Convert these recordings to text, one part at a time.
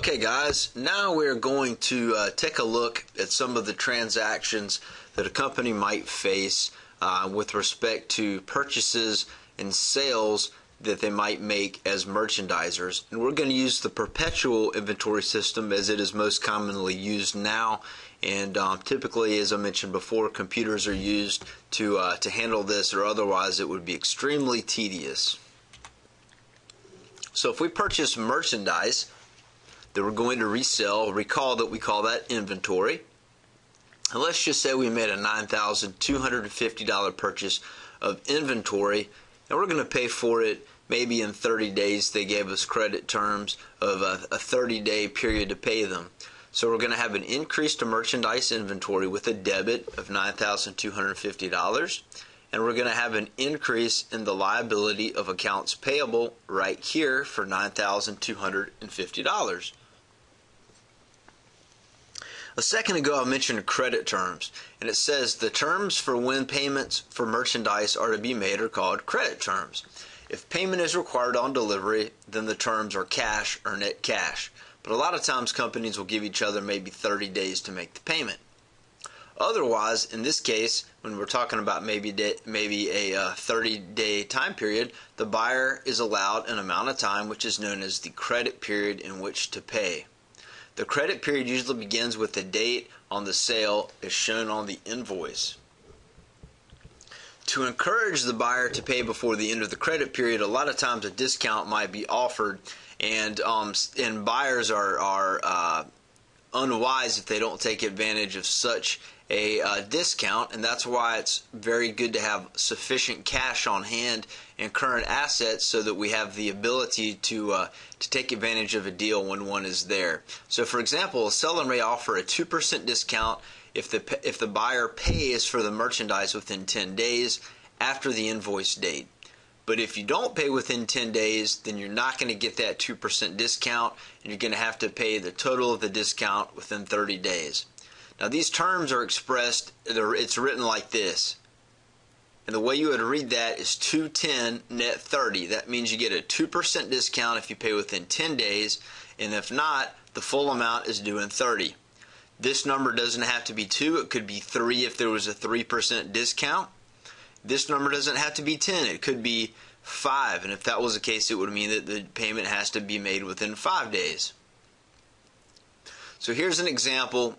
Okay guys, now we're going to take a look at some of the transactions that a company might face with respect to purchases and sales that they might make as merchandisers. And we're going to use the perpetual inventory system as it is most commonly used now. And typically, as I mentioned before, computers are used to handle this, or otherwise it would be extremely tedious. So if we purchase merchandise that we're going to resell, recall that we call that inventory. And let's just say we made a $9,250 purchase of inventory, and we're going to pay for it maybe in 30 days. They gave us credit terms of a 30-day period to pay them. So we're going to have an increase to merchandise inventory with a debit of $9,250. And we're going to have an increase in the liability of accounts payable right here for $9,250. A second ago I mentioned credit terms, and it says the terms for when payments for merchandise are to be made are called credit terms. If payment is required on delivery, then the terms are cash or net cash. But a lot of times companies will give each other maybe 30 days to make the payment. Otherwise, in this case, when we're talking about maybe a 30-day time period, the buyer is allowed an amount of time which is known as the credit period in which to pay. The credit period usually begins with the date on the sale as shown on the invoice. To encourage the buyer to pay before the end of the credit period, a lot of times a discount might be offered, and buyers are unwise if they don't take advantage of such a discount, and that's why it's very good to have sufficient cash on hand and current assets so that we have the ability to take advantage of a deal when one is there. So for example, a seller may offer a 2% discount if the buyer pays for the merchandise within 10 days after the invoice date. But if you don't pay within 10 days, then you're not going to get that 2% discount, and you're going to have to pay the total of the discount within 30 days. Now these terms are expressed, it's written like this. And the way you would read that is 210 net 30. That means you get a 2% discount if you pay within 10 days, and if not, the full amount is due in 30. This number doesn't have to be 2, it could be 3 if there was a 3% discount. This number doesn't have to be 10, it could be 5, and if that was the case, it would mean that the payment has to be made within 5 days. So here's an example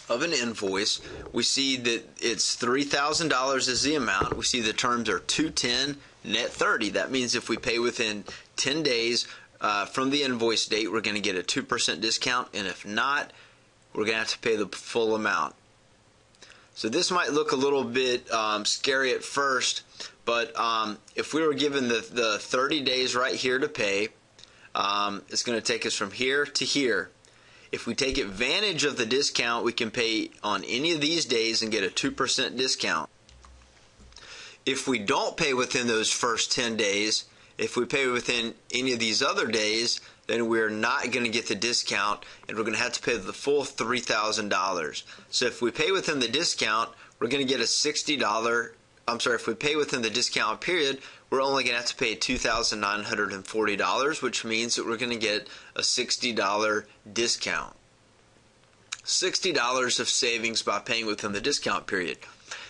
of an invoice. We see that it's $3,000 is the amount. We see the terms are 210 net 30. That means if we pay within 10 days from the invoice date, we're going to get a 2% discount, and if not, we're going to have to pay the full amount. So this might look a little bit scary at first, but if we were given the 30 days right here to pay, it's going to take us from here to here. If we take advantage of the discount, we can pay on any of these days and get a 2% discount. If we don't pay within those first 10 days, if we pay within any of these other days, then we're not going to get the discount, and we're going to have to pay the full $3,000. So if we pay within the discount, we're going to get a $60. If we pay within the discount period, we're only going to have to pay $2,940, which means that we're going to get a $60 discount. $60 of savings by paying within the discount period.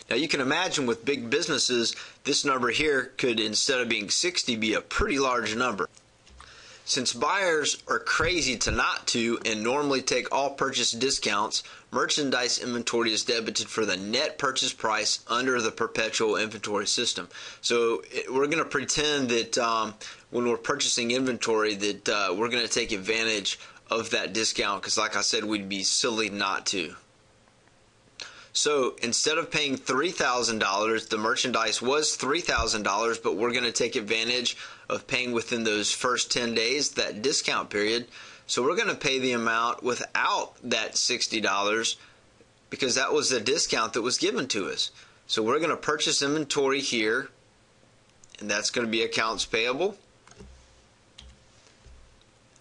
Now you can imagine with big businesses, this number here could, instead of being 60, be a pretty large number. Since buyers are crazy to not to and normally take all purchase discounts, merchandise inventory is debited for the net purchase price under the perpetual inventory system. So we're going to pretend that when we're purchasing inventory that we're going to take advantage of that discount, because like I said, we'd be silly not to. So instead of paying $3,000, the merchandise was $3,000, but we're going to take advantage of paying within those first 10 days, that discount period. So we're going to pay the amount without that $60 because that was the discount that was given to us. So we're going to purchase inventory here, and that's going to be accounts payable.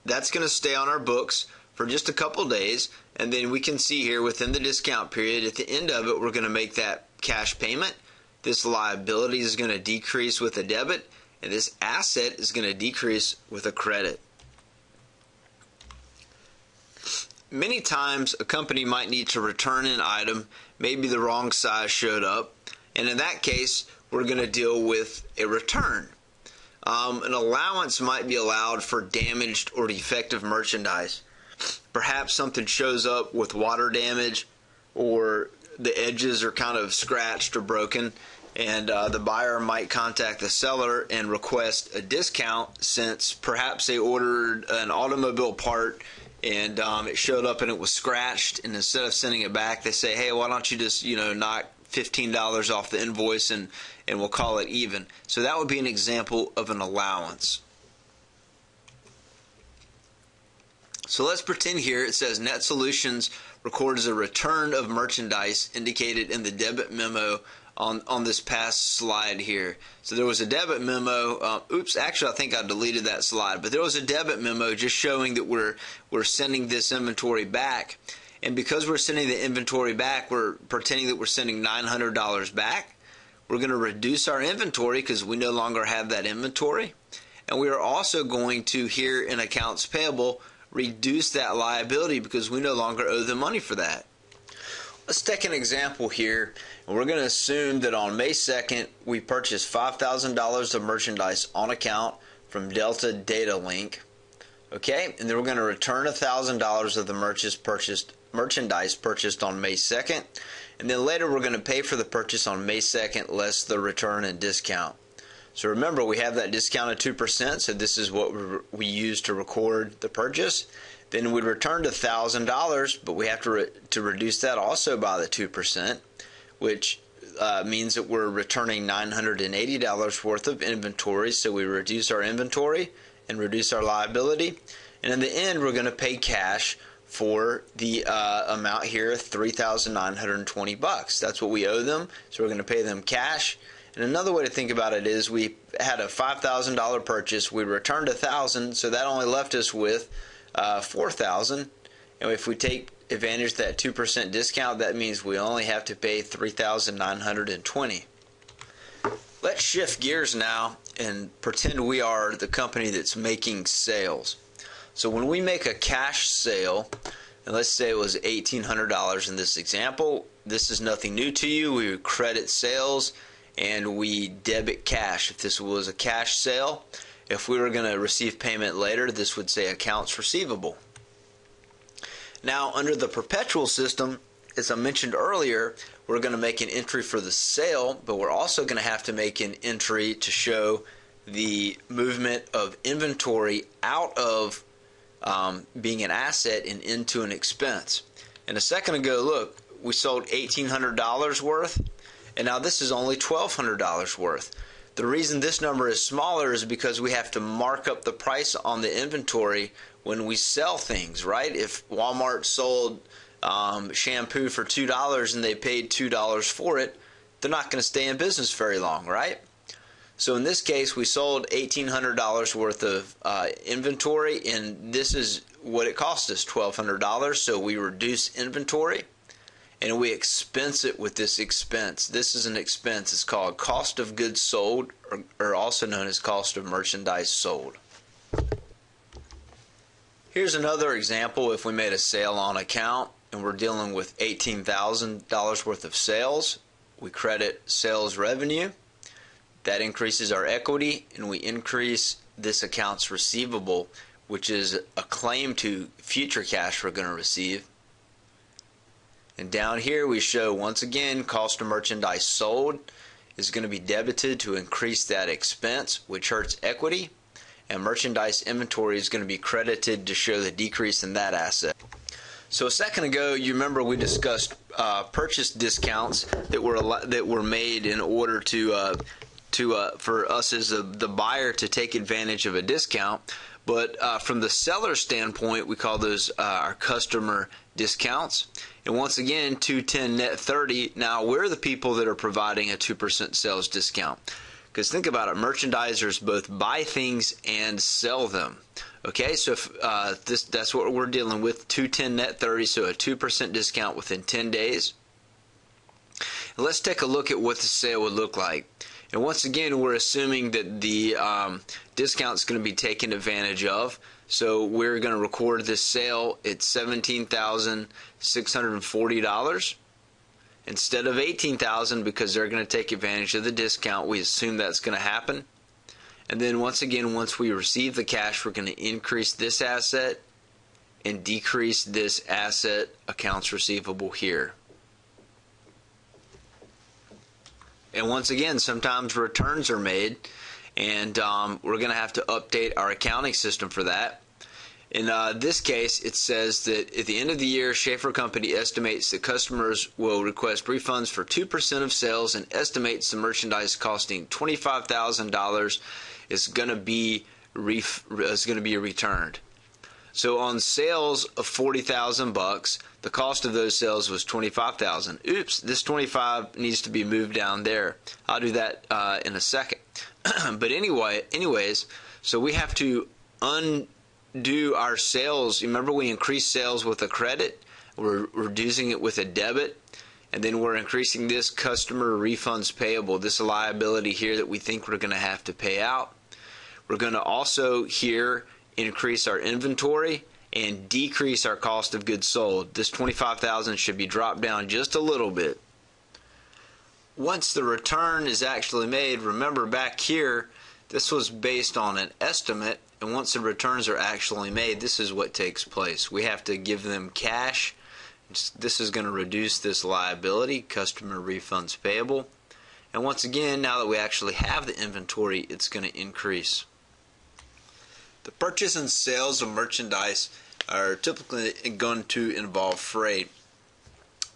That's going to stay on our books for just a couple days, and then we can see here within the discount period, at the end of it, we're going to make that cash payment. This liability is going to decrease with a debit, and this asset is going to decrease with a credit. many times a company might need to return an item, maybe the wrong size showed up, and in that case we're going to deal with a return. An allowance might be allowed for damaged or defective merchandise. Perhaps something shows up with water damage, or the edges are kind of scratched or broken, and the buyer might contact the seller and request a discount, since perhaps they ordered an automobile part and it showed up and it was scratched, and instead of sending it back, they say, hey, why don't you just knock $15 off the invoice and we'll call it even. So that would be an example of an allowance. So let's pretend here it says Net Solutions records a return of merchandise indicated in the debit memo on this past slide here. So there was a debit memo. Actually I think I deleted that slide, but there was a debit memo just showing that we're sending this inventory back. And because we're sending the inventory back, we're pretending that we're sending $900 back. We're going to reduce our inventory because we no longer have that inventory. And we are also going to, here in accounts payable, reduce that liability because we no longer owe the money for that. Let's take an example here, and we're going to assume that on May 2nd we purchased $5,000 of merchandise on account from Delta Data Link. Okay, and then we're going to return $1,000 of the merchandise purchased on May 2nd, and then later we're going to pay for the purchase on May 2nd less the return and discount. So remember, we have that discount of 2%, so this is what we use to record the purchase. Then we'd return to $1,000, but we have to reduce that also by the 2%, which means that we're returning $980 worth of inventory, so we reduce our inventory and reduce our liability. And in the end, we're going to pay cash for the amount here, $3,920. That's what we owe them, so we're going to pay them cash. And another way to think about it is we had a $5,000 purchase, we returned $1,000, so that only left us with $4,000. And if we take advantage of that 2% discount, that means we only have to pay $3,920. Let's shift gears now and pretend we are the company that's making sales. So when we make a cash sale, and let's say it was $1,800 in this example, this is nothing new to you. We would credit sales and we debit cash if this was a cash sale. If we were going to receive payment later, this would say accounts receivable. Now, under the perpetual system, as I mentioned earlier, we're going to make an entry for the sale, but we're also going to have to make an entry to show the movement of inventory out of being an asset and into an expense. And a second ago, look, we sold $1,800 worth, and now this is only $1,200 worth. The reason this number is smaller is because we have to mark up the price on the inventory when we sell things, right? If Walmart sold shampoo for $2 and they paid $2 for it, they're not going to stay in business very long, right? So in this case, we sold $1,800 worth of inventory, and this is what it cost us, $1,200. So we reduce inventory and we expense it with this expense. This is an expense. It's called cost of goods sold, or also known as cost of merchandise sold. Here's another example. If we made a sale on account and we're dealing with $18,000 worth of sales, we credit sales revenue. That increases our equity, and we increase this accounts receivable, which is a claim to future cash we're going to receive. And down here we show, once again, cost of merchandise sold is going to be debited to increase that expense, which hurts equity, and merchandise inventory is going to be credited to show the decrease in that asset. So a second ago, you remember we discussed purchase discounts that were made in order for us as the buyer to take advantage of a discount. But from the seller standpoint, we call those our customer discounts. And once again, 210 net 30. Now we're the people that are providing a 2% sales discount. Because think about it, merchandisers both buy things and sell them. Okay, so if, that's what we're dealing with, 210 net 30, so a 2% discount within 10 days. And let's take a look at what the sale would look like. And once again, we're assuming that the discount is going to be taken advantage of. So we're going to record this sale at $17,640 instead of $18,000 because they're going to take advantage of the discount. We assume that's going to happen. And then once again, once we receive the cash, we're going to increase this asset and decrease this asset accounts receivable here. And once again, sometimes returns are made, and we're going to have to update our accounting system for that. In this case, it says that at the end of the year, Schaefer Company estimates that customers will request refunds for 2% of sales and estimates the merchandise costing $25,000 is going to be returned. So on sales of $40,000, the cost of those sales was $25,000. Oops, this $25 needs to be moved down there. I'll do that in a second. But anyways, so we have to undo our sales. Remember, we increased sales with a credit. We're reducing it with a debit. And then we're increasing this customer refunds payable, this liability here that we think we're going to have to pay out. We're going to also here increase our inventory and decrease our cost of goods sold. This $25,000 should be dropped down just a little bit. Once the return is actually made, remember back here, this was based on an estimate, and once the returns are actually made, this is what takes place. We have to give them cash. This is going to reduce this liability, customer refunds payable. And once again, now that we actually have the inventory, it's going to increase. The purchase and sales of merchandise are typically going to involve freight.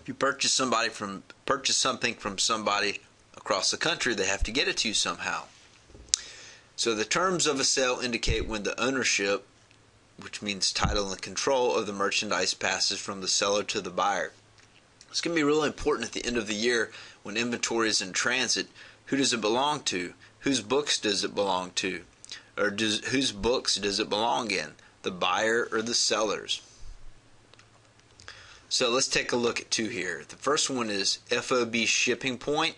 If you purchase something from somebody across the country, they have to get it to you somehow. So the terms of a sale indicate when the ownership, which means title and control of the merchandise, passes from the seller to the buyer. It's going to be really important at the end of the year when inventory is in transit. Who does it belong to? Whose books does it belong to? Or whose books does it belong in? The buyer or the seller's? So let's take a look at two here. The first one is FOB shipping point.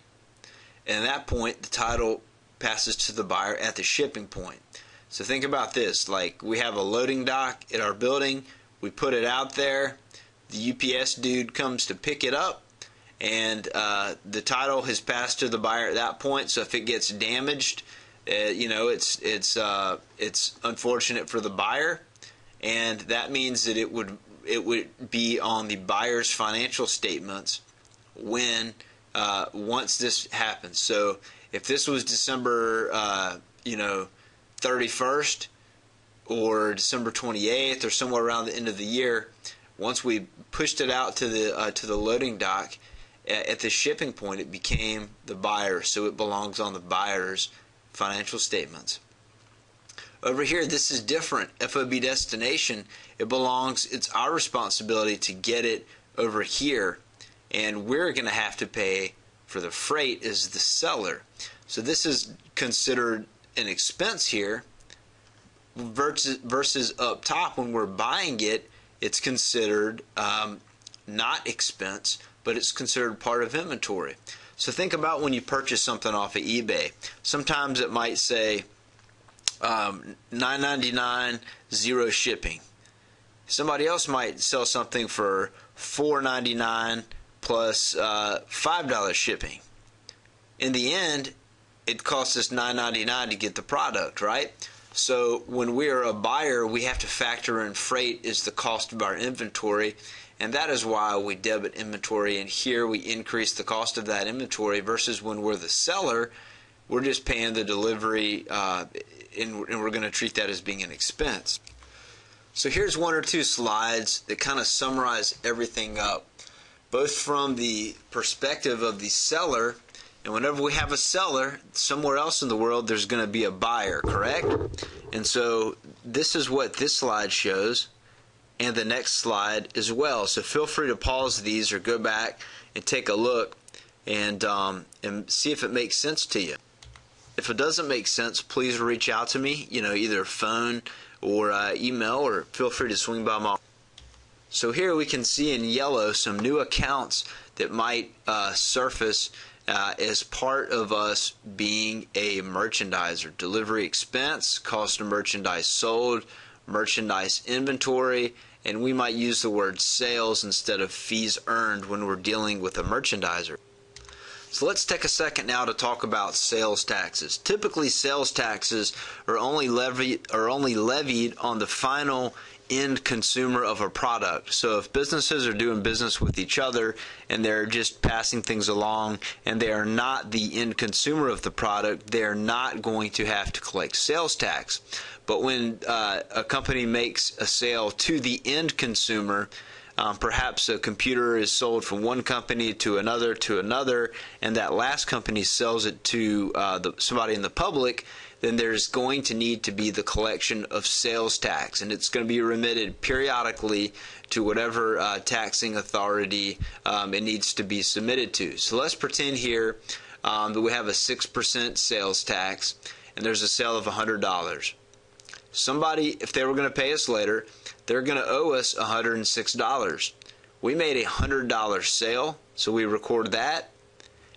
And at that point, the title passes to the buyer at the shipping point. So think about this. Like, we have a loading dock at our building. We put it out there. The UPS dude comes to pick it up. And the title has passed to the buyer at that point. So if it gets damaged, it's unfortunate for the buyer, and that means that it would be on the buyer's financial statements when once this happens. So if this was December 31st or December 28th or somewhere around the end of the year, once we pushed it out to the loading dock at the shipping point, it became the buyer, so it belongs on the buyer's financial statements. Over here, this is different. FOB destination, it's our responsibility to get it over here, and we're going to have to pay for the freight as the seller. So this is considered an expense here versus up top when we're buying it, it's considered not expense, but it's considered part of inventory. So think about when you purchase something off of eBay. Sometimes it might say $9.99, zero shipping. Somebody else might sell something for $4.99 plus $5 shipping. In the end, it costs us $9.99 to get the product, right? So when we are a buyer, we have to factor in freight as the cost of our inventory. And that is why we debit inventory, and here we increase the cost of that inventory versus when we're the seller, we're just paying the delivery and we're going to treat that as being an expense. So here's one or two slides that kind of summarize everything up, both from the perspective of the seller, and whenever we have a seller, somewhere else in the world there's going to be a buyer, correct? And so this is what this slide shows, and the next slide as well. So feel free to pause these or go back and take a look and see if it makes sense to you. If it doesn't make sense, please reach out to me, either phone or email, or feel free to swing by my office. So here we can see in yellow some new accounts that might surface as part of us being a merchandiser. Delivery expense, cost of merchandise sold, merchandise inventory, and we might use the word sales instead of fees earned when we're dealing with a merchandiser. So let's take a second now to talk about sales taxes. Typically, sales taxes are only levied on the final end consumer of a product. So if businesses are doing business with each other and they're just passing things along and they are not the end consumer of the product, they're not going to have to collect sales tax. But when a company makes a sale to the end consumer, perhaps a computer is sold from one company to another, and that last company sells it to somebody in the public, then there's going to need to be the collection of sales tax, and it's going to be remitted periodically to whatever taxing authority it needs to be submitted to. So let's pretend here that we have a 6% sales tax, and there's a sale of $100. Somebody, if they were going to pay us later, they're going to owe us $106. We made a $100 sale, so we record that.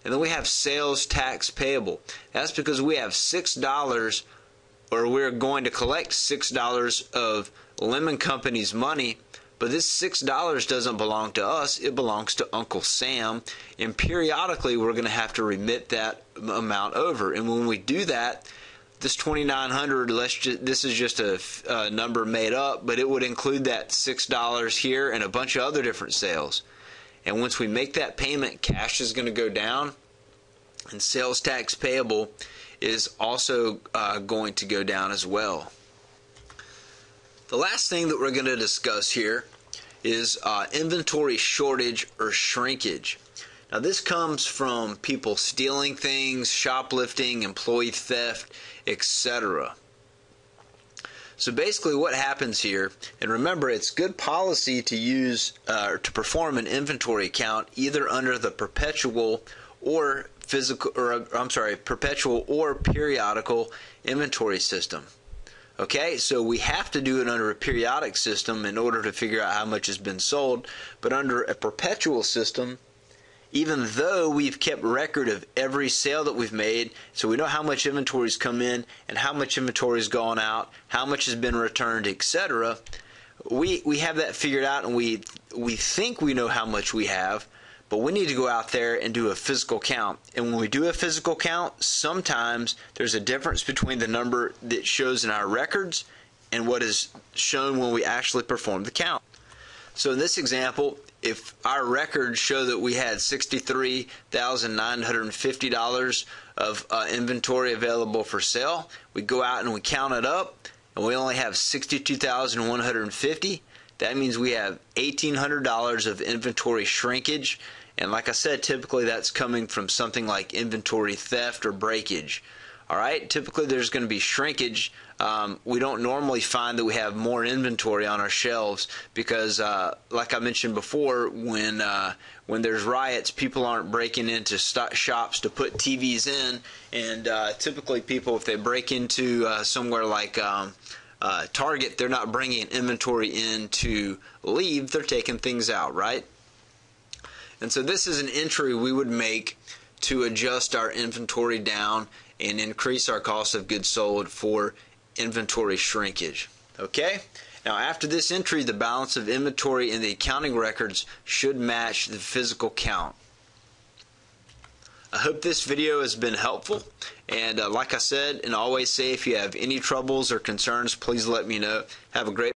And then we have sales tax payable. That's because we have $6, or we're going to collect $6 of Lemon Company's money, but this $6 doesn't belong to us, it belongs to Uncle Sam, and periodically we're going to have to remit that amount over. And when we do that, this $2,900, this is just a number made up, but it would include that $6 here and a bunch of other different sales. And once we make that payment, cash is going to go down, and sales tax payable is also going to go down as well. The last thing that we're going to discuss here is inventory shortage or shrinkage. Now this comes from people stealing things, shoplifting, employee theft, etc. So basically what happens here, and remember it's good policy to use to perform an inventory count either under the perpetual or perpetual or periodical inventory system. Okay, so we have to do it under a periodic system in order to figure out how much has been sold, but under a perpetual system, even though we've kept record of every sale that we've made, so we know how much inventory's come in and how much inventory's gone out, how much has been returned, etc. We have that figured out, and we think we know how much we have, but we need to go out there and do a physical count. And when we do a physical count, sometimes there's a difference between the number that shows in our records and what is shown when we actually perform the count. So in this example, if our records show that we had $63,950 of inventory available for sale, we go out and we count it up, and we only have $62,150. That means we have $1,800 of inventory shrinkage, and like I said, typically that's coming from something like inventory theft or breakage. Alright, typically there's going to be shrinkage. We don't normally find that we have more inventory on our shelves because, like I mentioned before, when there's riots, people aren't breaking into shops to put TVs in, and typically people, if they break into somewhere like Target, they're not bringing inventory in to leave, they're taking things out, right? And so this is an entry we would make to adjust our inventory down and increase our cost of goods sold for inventory shrinkage. Okay? Now after this entry, the balance of inventory in the accounting records should match the physical count. I hope this video has been helpful, and like I said and always say, if you have any troubles or concerns, please let me know. Have a great